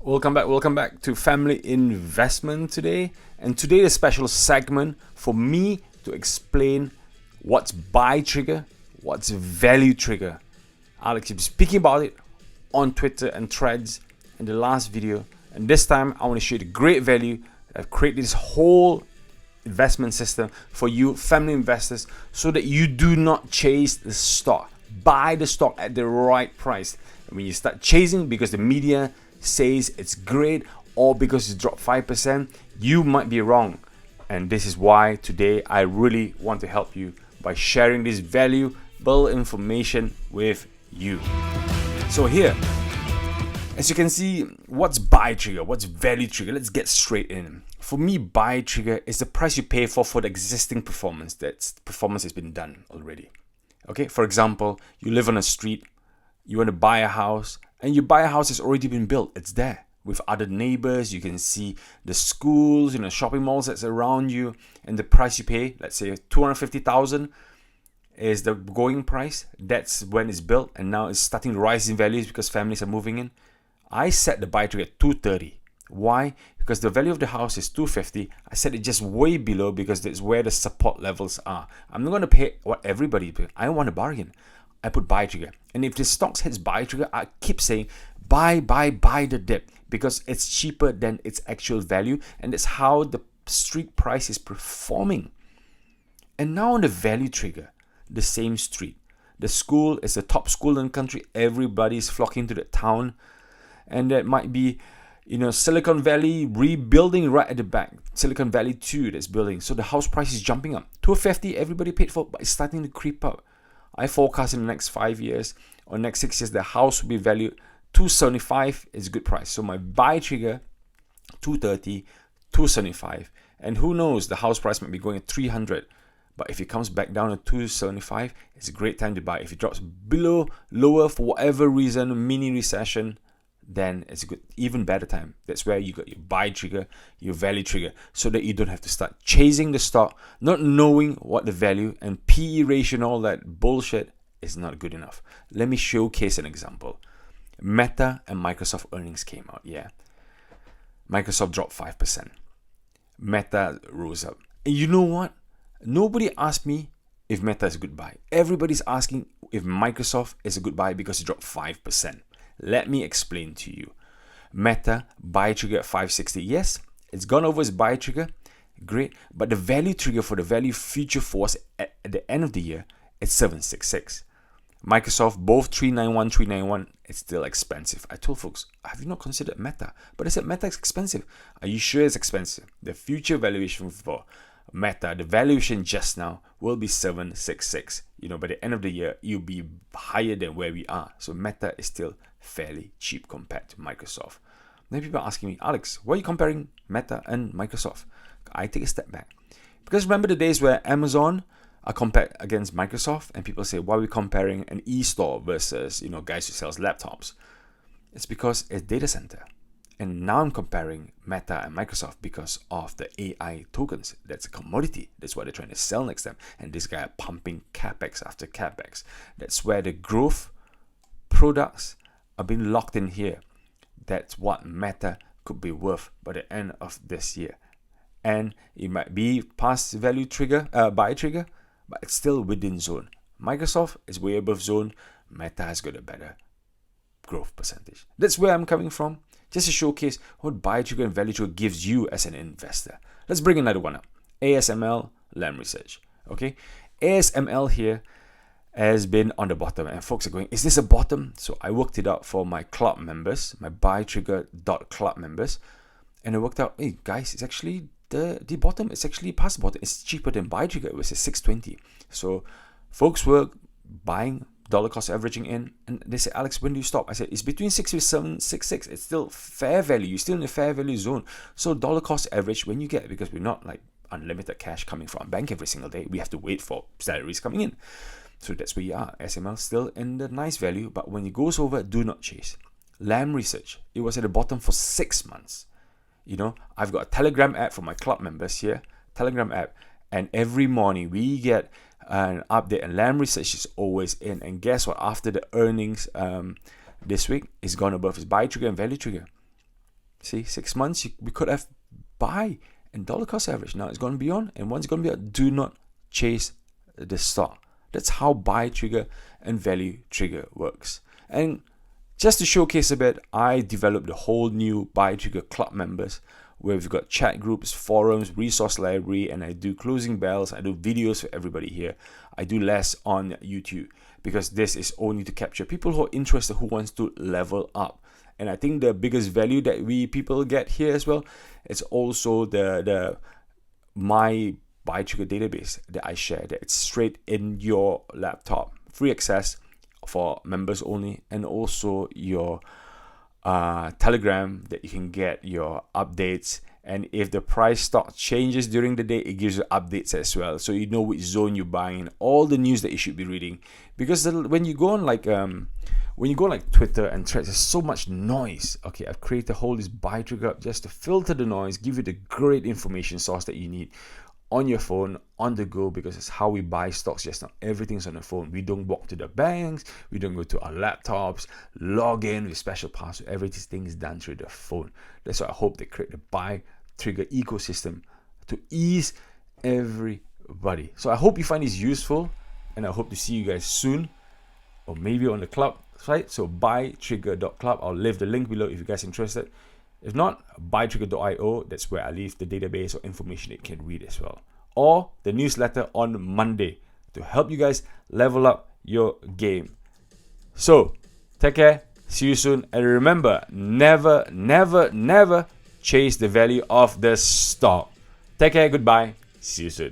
Welcome back to Family Investment today. And today is a special segment for me to explain what's buy trigger, what's value trigger. Alex is speaking about it on Twitter and Threads in the last video. And this time I want to show you the great value. I've created this whole investment system for you family investors so that you do not chase the stock. Buy the stock at the right price. And when you start chasing because the media says it's great or because it dropped 5%, you might be wrong. And this is why today I really want to help you by sharing this valuable information with you. So here, as you can see, what's buy trigger, what's value trigger? Let's get straight in. For me, buy trigger is the price you pay for the existing performance. That's performance has been done already. Okay, for example, you live on a street, you want to buy a house, and you buy a house that's already been built. It's there with other neighbors. You can see the schools, shopping malls that's around you, and the price you pay, let's say 250,000 is the going price. That's when it's built, and now it's starting to rise in values because families are moving in. I set the buy trigger at 230. Why? Because the value of the house is 250. I set it just way below because that's where the support levels are. I'm not going to pay what everybody pays. I want a bargain. I put buy trigger. And if the stocks hits buy trigger, I keep saying buy the dip because it's cheaper than its actual value, and that's how the street price is performing. And now on the value trigger, the same street. The school is the top school in the country. Everybody's flocking to the town. And that might be, Silicon Valley rebuilding right at the back. Silicon Valley 2 that's building. So the house price is jumping up. 250, everybody paid for, but it's starting to creep up. I forecast in the next 5 years or next 6 years, the house will be valued 275 is a good price. So my buy trigger, 230, 275. And who knows, the house price might be going at 300. But if it comes back down to 275, it's a great time to buy. If it drops lower for whatever reason, mini recession, then it's a good, even better time. That's where you got your buy trigger, your value trigger, so that you don't have to start chasing the stock, not knowing what the value and PE ratio and all that bullshit is not good enough. Let me showcase an example. Meta and Microsoft earnings came out. Yeah, Microsoft dropped 5%. Meta rose up. And you know what? Nobody asked me if Meta is a good buy. Everybody's asking if Microsoft is a good buy because it dropped 5%. Let me explain to you. Meta, buy trigger at 560. Yes, it's gone over its buy trigger. Great. But the value trigger for the value future force at the end of the year, it's 766. Microsoft, both 391, 391, it's still expensive. I told folks, have you not considered Meta? But I said, Meta is expensive. Are you sure it's expensive? The future valuation for Meta, the valuation just now will be 766. By the end of the year, you'll be higher than where we are. So Meta is still fairly cheap compared to Microsoft. Then people are asking me, Alex, why are you comparing Meta and Microsoft? I take a step back. Because remember the days where Amazon are compared against Microsoft, and people say, why are we comparing an e-store versus, guys who sells laptops? It's because it's data center. And now I'm comparing Meta and Microsoft because of the AI tokens. That's a commodity. That's what they're trying to sell next time. And this guy are pumping capex after capex. That's where the growth products are being locked in here. That's what Meta could be worth by the end of this year. And it might be past value trigger, buy trigger, but it's still within zone. Microsoft is way above zone. Meta has got a better growth percentage. That's where I'm coming from. Just to showcase what buy trigger and value trigger gives you as an investor. Let's bring another one up. ASML, Lam research. Okay, ASML here has been on the bottom, and folks are going, is this a bottom? So I worked it out for my club members, my BuyTrigger.club members, and I worked out, hey guys, it's actually the bottom. It's actually past the bottom. It's cheaper than BuyTrigger. It was a 620. So folks were buying, dollar cost averaging in, and they said, Alex, when do you stop? I said, it's between 657, 66. It's still fair value. You're still in the fair value zone. So dollar cost average when you get, because we're not like unlimited cash coming from a bank every single day. We have to wait for salaries coming in. So that's where you are. SML still in the nice value, but when it goes over, do not chase. Lam research, it was at the bottom for 6 months. I've got a Telegram app for my club members here, Telegram app, and every morning we get an update, and Lam research is always in. And guess what? After the earnings this week, it's gone above its buy trigger and value trigger. See, 6 months, we could have buy and dollar cost average. Now it's going to be on, and once it's going to be on, do not chase the stock. That's how buy trigger and value trigger works. And just to showcase a bit, I developed a whole new BuyTrigger Club members where we've got chat groups, forums, resource library, and I do closing bells. I do videos for everybody here. I do less on YouTube because this is only to capture people who are interested, who wants to level up. And I think the biggest value that people get here as well, it's also the my BuyTrigger database that I share. That it's straight in your laptop, free access for members only, and also your Telegram that you can get your updates. And if the price stock changes during the day, it gives you updates as well, so you know which zone you're buying and all the news that you should be reading. Because when you go on like Twitter and Threads, there's so much noise. Okay, I've created a whole this BuyTrigger up just to filter the noise, give you the great information source that you need on your phone, on the go, because it's how we buy stocks just now. Everything's on the phone. We don't walk to the banks, we don't go to our laptops, log in with special password. Everything is done through the phone. That's why I hope they create the BuyTrigger ecosystem to ease everybody. So I hope you find this useful, and I hope to see you guys soon, or maybe on the club site. So buytrigger.club, I'll leave the link below if you guys are interested. If not, buytrigger.io, that's where I leave the database or information that you can read as well. Or the newsletter on Monday to help you guys level up your game. So, take care, see you soon, and remember, never, never, never chase the value of the stock. Take care, goodbye, see you soon.